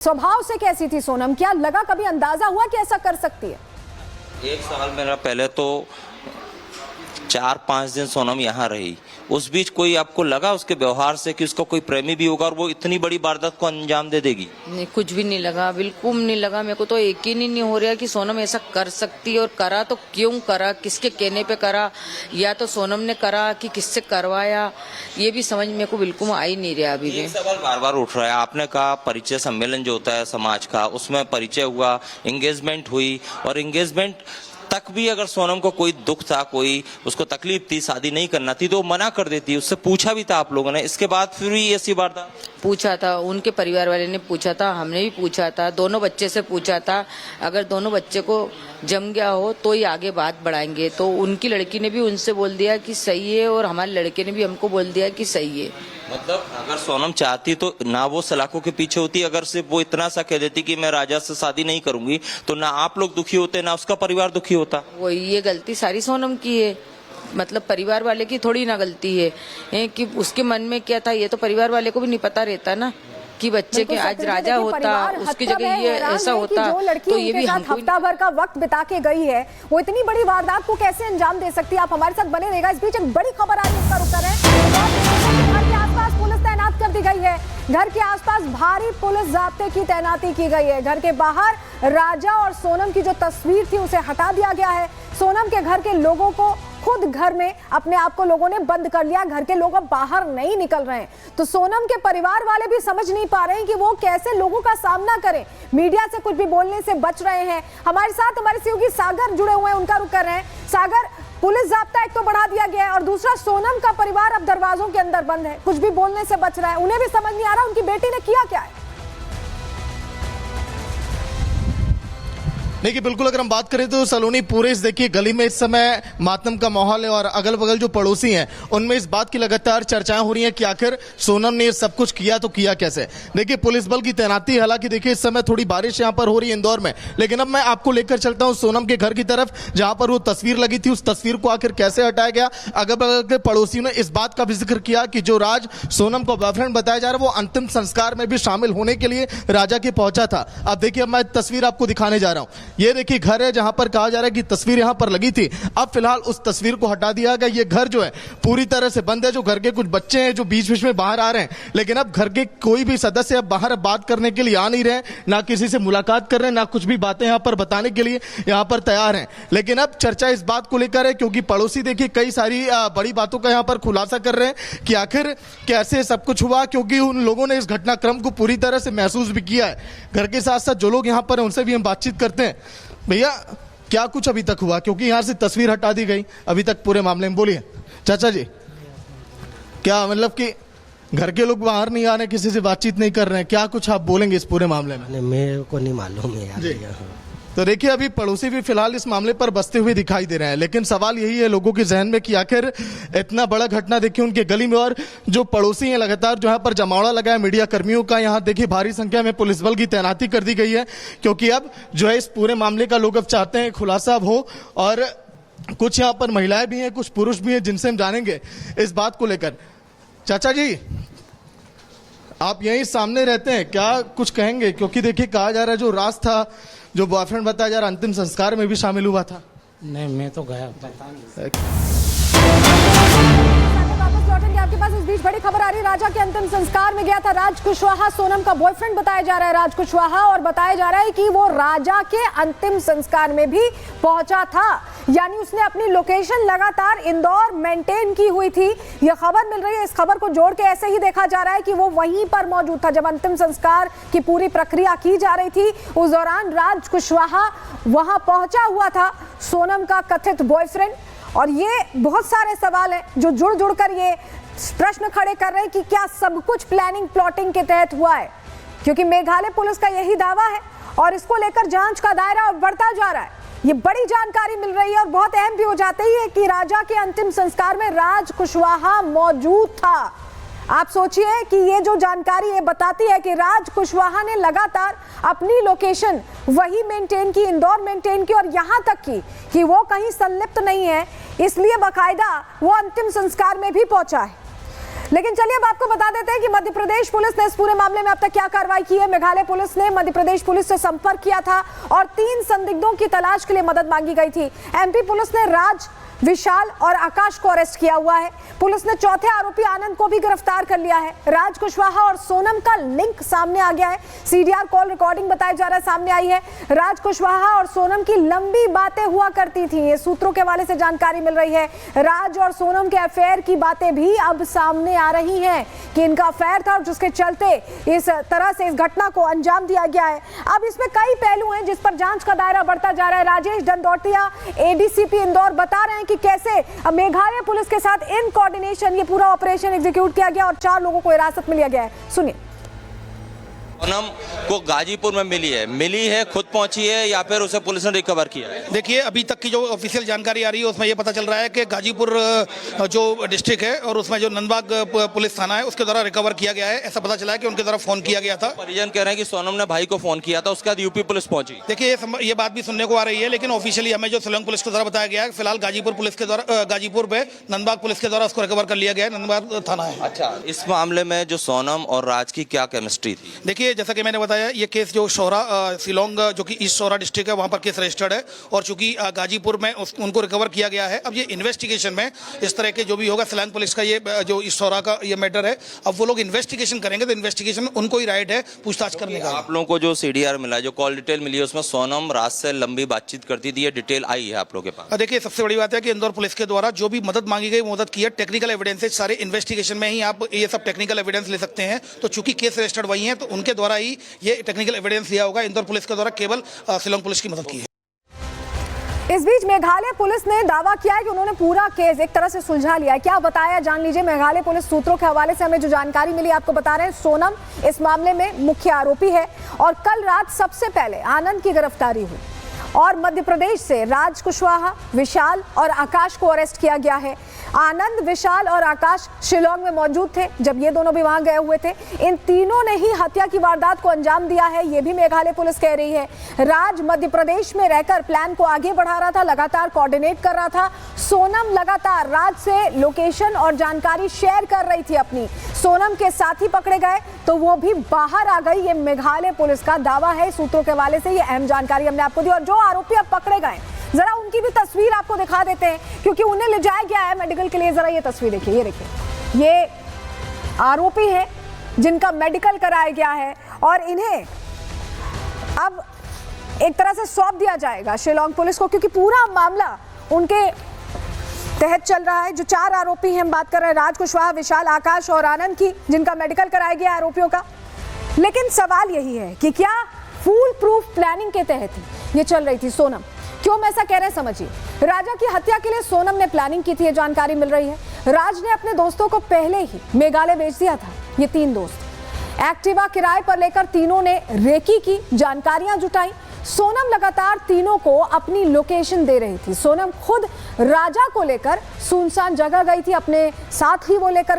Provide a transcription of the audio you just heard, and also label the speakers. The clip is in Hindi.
Speaker 1: स्वभाव से कैसी थी सोनम? क्या लगा, कभी अंदाजा हुआ कि ऐसा कर सकती है?
Speaker 2: एक साल मेरा पहले तो 4-5 दिन सोनम यहाँ रही। उस बीच कोई आपको लगा उसके व्यवहार से कि उसका कोई प्रेमी भी होगा और वो इतनी बड़ी वारदात को अंजाम दे देगी?
Speaker 3: नहीं, कुछ भी नहीं लगा, बिल्कुल नहीं लगा। मेरे को तो यकीन ही नहीं हो रहा कि सोनम ऐसा कर सकती है, और करा तो क्यों करा, किसके कहने पे करा, या तो सोनम ने करा कि किससे करवाया, ये भी समझ मेरे को बिल्कुल आ ही नहीं रहा अभी भी।
Speaker 2: सवाल बार बार उठ रहा है। आपने कहा परिचय सम्मेलन जो होता है समाज का, उसमें परिचय हुआ, एंगेजमेंट हुई, और एंगेजमेंट तक भी अगर सोनम को कोई दुख था, कोई उसको तकलीफ थी, शादी नहीं करना थी, तो वो मना कर देती। उससे पूछा भी था आप लोगों ने, इसके बाद फिर भी ऐसी वारदात?
Speaker 3: पूछा था, उनके परिवार वाले ने पूछा था, हमने भी पूछा था, दोनों बच्चे से पूछा था। अगर दोनों बच्चे को जम गया हो तो ही आगे बात बढ़ाएंगे। तो उनकी लड़की ने भी उनसे बोल दिया कि सही है, और हमारे लड़के ने भी हमको बोल दिया कि सही है।
Speaker 2: मतलब अगर सोनम चाहती तो ना वो सलाखों के पीछे होती, अगर सिर्फ वो इतना सा कह देती कि मैं राजा से शादी नहीं करूंगी, तो ना आप लोग दुखी होते, ना उसका परिवार दुखी होता।
Speaker 3: वो ये गलती सारी सोनम की है, मतलब परिवार वाले की थोड़ी ना गलती है कि उसके मन में क्या था, ये तो परिवार वाले को भी नहीं पता रहता ना कि बच्चे के आज राजा होता, उसकी जगह ये ऐसा होता, तो ये भी हमको
Speaker 1: हफ्ता भर का वक्त बिता के गई है, वो इतनी बड़ी वारदात को कैसे अंजाम दे सकती है? आप हमारे साथ बने रहेगा। इस बीच एक बड़ी खबर आ रही है, उसका रुक कर है। घर के आसपास पुलिस तैनात कर दी गई है। घर के आसपास भारी पुलिस जाब्ते की तैनाती की गई है। घर के बाहर राजा और सोनम की जो तस्वीर थी उसे हटा दिया गया है। सोनम के घर के लोगों को खुद घर में अपने आप को लोगों ने बंद कर लिया। घर के लोग अब बाहर नहीं निकल रहे हैं। तो सोनम के परिवार वाले भी समझ नहीं पा रहे हैं कि वो कैसे लोगों का सामना करें। मीडिया से कुछ भी बोलने से बच रहे हैं। हमारे साथ हमारे सहयोगी सागर जुड़े हुए हैं, उनका रुख कर रहे हैं। सागर, पुलिस जाब्ता एक तो बढ़ा दिया गया है, और दूसरा सोनम का परिवार अब दरवाजों के अंदर बंद है, कुछ भी बोलने से बच रहा है। उन्हें भी समझ नहीं आ रहा उनकी बेटी ने किया क्या है।
Speaker 4: देखिए, बिल्कुल अगर हम बात करें तो सलोनी पूरे देखिए गली में इस समय मातम का माहौल है, और अगल बगल जो पड़ोसी हैं उनमें इस बात की लगातार चर्चाएं हो रही हैं कि आखिर सोनम ने ये सब कुछ किया तो किया कैसे। देखिए, पुलिस बल की तैनाती, हालांकि देखिए इस समय थोड़ी बारिश यहाँ पर हो रही है इंदौर में, लेकिन अब मैं आपको लेकर चलता हूँ सोनम के घर की तरफ, जहां पर वो तस्वीर लगी थी। उस तस्वीर को आखिर कैसे हटाया गया। अगल बगल के पड़ोसियों ने इस बात का भी जिक्र किया कि जो राज सोनम को बॉयफ्रेंड बताया जा रहा है, वो अंतिम संस्कार में भी शामिल होने के लिए राजा के पहुंचा था। अब देखिए, मैं तस्वीर आपको दिखाने जा रहा हूँ। ये देखिए घर है जहां पर कहा जा रहा है कि तस्वीर यहां पर लगी थी। अब फिलहाल उस तस्वीर को हटा दिया गया। ये घर जो है पूरी तरह से बंद है। जो घर के कुछ बच्चे हैं जो बीच बीच में बाहर आ रहे हैं, लेकिन अब घर के कोई भी सदस्य अब बाहर बात करने के लिए आ नहीं रहे, ना किसी से मुलाकात कर रहे हैं, ना कुछ भी बातें यहां पर बताने के लिए यहां पर तैयार हैं। लेकिन अब चर्चा इस बात को लेकर है क्योंकि पड़ोसी देखिए कई सारी बड़ी बातों का यहां पर खुलासा कर रहे हैं कि आखिर कैसे सब कुछ हुआ, क्योंकि उन लोगों ने इस घटनाक्रम को पूरी तरह से महसूस भी किया है। घर के साथ साथ जो लोग यहां पर हैं उनसे भी हम बातचीत करते हैं। भैया, क्या कुछ अभी तक हुआ, क्योंकि यहां से तस्वीर हटा दी गई अभी तक पूरे मामले में? बोलिए चाचा जी, क्या मतलब कि घर के लोग बाहर नहीं आ रहे, किसी से बातचीत नहीं कर रहे हैं, क्या कुछ आप बोलेंगे इस पूरे मामले में?
Speaker 5: मेरे को नहीं मालूम है यार।
Speaker 4: तो देखिए, अभी पड़ोसी भी फिलहाल इस मामले पर बसते हुए दिखाई दे रहे हैं, लेकिन सवाल यही है लोगों के जहन में कि आखिर इतना बड़ा घटना देखिए उनके गली में, और जो पड़ोसी हैं लगातार जो यहाँ पर जमावड़ा लगा है मीडिया कर्मियों का, यहाँ देखिए भारी संख्या में पुलिस बल की तैनाती कर दी गई है, क्योंकि अब जो है इस पूरे मामले का लोग अब चाहते हैं खुलासा अब हो। और कुछ यहाँ पर महिलाएं भी हैं, कुछ पुरुष भी हैं, जिनसे हम जानेंगे इस बात को लेकर। चाचा जी, आप यहीं सामने रहते हैं, क्या कुछ कहेंगे? क्योंकि देखिए कहा जा रहा है जो राज था, जो बॉयफ्रेंड बताया जा रहा, अंतिम संस्कार में भी शामिल हुआ था।
Speaker 5: नहीं, मैं तो गया, पता नहीं।
Speaker 1: वापस लौटेंगे आपके पास। इस बीच बड़ी खबर आ रही है, राजा के अंतिम संस्कार में गया था राज कुशवाहा। सोनम का बॉयफ्रेंड बताया जा रहा है राज कुशवाहा, और बताया जा रहा है कि वो राजा के अंतिम संस्कार में भी पहुंचा था। यानी उसने अपनी लोकेशन लगातार इंदौर मेंटेन की हुई थी। यह खबर मिल रही है, इस खबर को जोड़ के ऐसे ही देखा जा रहा है कि वो वहीं पर मौजूद था जब अंतिम संस्कार की पूरी प्रक्रिया की जा रही थी। उस दौरान राज कुशवाहा वहां पहुंचा हुआ था, सोनम का कथित बॉयफ्रेंड। और ये बहुत सारे सवाल हैं जो जुड़ जुड़ कर ये प्रश्न खड़े कर रहे हैं कि क्या सब कुछ प्लानिंग प्लॉटिंग के तहत हुआ है, क्योंकि मेघालय पुलिस का यही दावा है, और इसको लेकर जांच का दायरा बढ़ता जा रहा है। ये बड़ी जानकारी मिल रही है, और बहुत अहम भी हो जाती है कि राजा के अंतिम संस्कार में राज कुशवाहा मौजूद था। आप सोचिए कि ये जो जानकारी ये बताती है कि राज कुशवाहा ने लगातार अपनी लोकेशन वही मेंटेन की, इंदौर मेंटेन की, और यहाँ तक की कि वो कहीं संलिप्त नहीं है, इसलिए बाकायदा वो अंतिम संस्कार में भी पहुंचा है। लेकिन चलिए अब आपको बता देते हैं कि मध्य प्रदेश पुलिस ने इस पूरे मामले में अब तक क्या कार्रवाई की है। मेघालय पुलिस ने मध्य प्रदेश पुलिस से संपर्क किया था और 3 संदिग्धों की तलाश के लिए मदद मांगी गई थी। एमपी पुलिस ने राज, विशाल और आकाश को अरेस्ट किया हुआ है। पुलिस ने चौथे आरोपी आनंद को भी गिरफ्तार कर लिया है। राज कुशवाहा और सोनम का लिंक सामने आ गया है। सीडीआर कॉल रिकॉर्डिंग बताया जा रहा है सामने आई है। राज कुशवाहा और सोनम की लंबी बातें हुआ करती थी, ये सूत्रों के हवाले से जानकारी मिल रही है। राज और सोनम के अफेयर की बातें भी अब सामने आ रही हैं कि इनका अफेयर था और जिसके चलते इस तरह से इस घटना को अंजाम दिया गया है। अब इसमें कई पहलू हैं जिस पर जांच का दायरा बढ़ता जा रहा है। राजेश दंडोतिया, एडीसीपी इंदौर, बता रहे हैं कि कैसे मेघालय पुलिस के साथ इन कोऑर्डिनेशन ये पूरा ऑपरेशन एग्जीक्यूट किया गया और 4 लोगों को हिरासत में लिया गया है। सुनिए।
Speaker 2: सोनम को गाजीपुर में मिली है, खुद पहुंची है या फिर उसे पुलिस ने रिकवर किया है?
Speaker 6: देखिए, अभी तक की जो ऑफिशियल जानकारी आ रही है उसमें यह पता चल रहा है कि गाजीपुर जो डिस्ट्रिक्ट है और उसमें जो नंदबाग पुलिस थाना है उसके द्वारा रिकवर किया गया है। ऐसा पता चला है कि उनके द्वारा फोन किया गया था।
Speaker 2: परिजन कह रहे हैं कि सोनम ने भाई को फोन किया था, उसके बाद यूपी पुलिस पहुंची।
Speaker 6: देखिए, ये बात भी सुनने को आ रही है, लेकिन ऑफिशियली हमें जो शिलोंग पुलिस के द्वारा बताया गया है, फिलहाल गाजीपुर पुलिस के द्वारा गाजीपुर में नंदबाग पुलिस के द्वारा उसको रिकवर कर लिया गया है। नंदबाग थाना है।
Speaker 2: अच्छा, इस मामले में जो सोनम और राज की क्या केमिस्ट्री थी?
Speaker 6: देखिए, जैसा कि मैंने बताया, ये केस जो शोरा शिलोंग जो कि ईस्ट शोरा डिस्ट्रिक्ट है वहां पर केस रजिस्टर्ड है और चूंकि गाजीपुर में उनको रिकवर किया गया है। अब ये इन्वेस्टिगेशन में इस तरह के जो भी होगा, शिलोंग पुलिस का ये जो ईस्ट शोरा का ये मैटर है, अब वो लोग इन्वेस्टिगेशन करेंगे तो इन्वेस्टिगेशन उनको ही राइट है पूछताछ करने का।
Speaker 2: आप लोगों को जो सीडीआर मिला, जो कॉल डिटेल मिली है, उसमें सोनम राज से लंबी बातचीत करती थी, ये डिटेल आई है आप लोगों के पास?
Speaker 6: देखिए, सबसे बड़ी बात है कि इंदौर पुलिस के द्वारा जो भी मदद मांगी गई मदद की है। टेक्निकल एविडेंसेज सारे इन्वेस्टिगेशन में ही आप ये सब टेक्निकल एविडेंस ले सकते हैं। तो चूंकि केस रजिस्टर्ड वही है तो उनके द्वारा ही ये टेक्निकल एविडेंस दिया होगा। इंदौर पुलिस के द्वारा केवल शिलोंग पुलिस की मदद की है।
Speaker 1: इस बीच मेघालय पुलिस ने दावा किया है कि उन्होंने पूरा केस एक तरह से सुलझा लिया है। क्या बताया जान लीजिए। मेघालय पुलिस सूत्रों के हवाले से हमें जो जानकारी मिली आपको बता रहे हैं। सोनम इस मामले में मुख्य आरोपी है और कल रात सबसे पहले आनंद की गिरफ्तारी हुई और मध्य प्रदेश से राज कुशवाहा, विशाल और आकाश को अरेस्ट किया गया है। आनंद, विशाल और आकाश शिलोंग में मौजूद थे जब ये दोनों भी वहां गए हुए थे। इन तीनों ने ही हत्या की वारदात को अंजाम दिया है, ये भी मेघालय पुलिस कह रही है। राज मध्य प्रदेश में रहकर प्लान को आगे बढ़ा रहा था, लगातार कोऑर्डिनेट कर रहा था। सोनम लगातार राज से लोकेशन और जानकारी शेयर कर रही थी अपनी। सोनम के साथी पकड़े गए तो वो भी बाहर आ गई, ये मेघालय पुलिस का दावा है। सूत्रों के हवाले से ये अहम जानकारी हमने आपको दी और जो आरोपी अब पकड़े गए, जरा उनकी भी तस्वीर आपको दिखा देते हैं क्योंकि उन्हें ले जाया गया है मेडिकल के लिए। जरा ये तस्वीर देखिए, ये देखिए, ये आरोपी है जिनका मेडिकल कराया गया है और इन्हें अब एक तरह से सौंप दिया जाएगा शिलोंग पुलिस को क्योंकि पूरा मामला उनके तहत चल रहा है। जो 4 आरोपी हैं, हम बात कर रहे हैं राज कुशवाहा, विशाल, आकाश और आनंद की, जिनका मेडिकल कराया गया आरोपियों का। लेकिन सवाल यही है कि क्या फूल प्रूफ प्लानिंग के तहत ही ये चल रही थी सोनम? क्यों मैं ऐसा कह रहे हैं समझिए। राजा की हत्या के लिए सोनम ने प्लानिंग की थी, ये जानकारी मिल रही है। राज ने अपने दोस्तों को पहले ही मेघालय भेज दिया था। ये 3 दोस्त एक्टिवा किराए पर लेकर तीनों ने रेकी की, जानकारियां जुटाई। सोनम लगातार तीनों को अपनी लोकेशन दे रही थी। सोनम खुद राजा को लेकर सुनसान जगह गई थी, अपने साथ ही वो लेकर गई।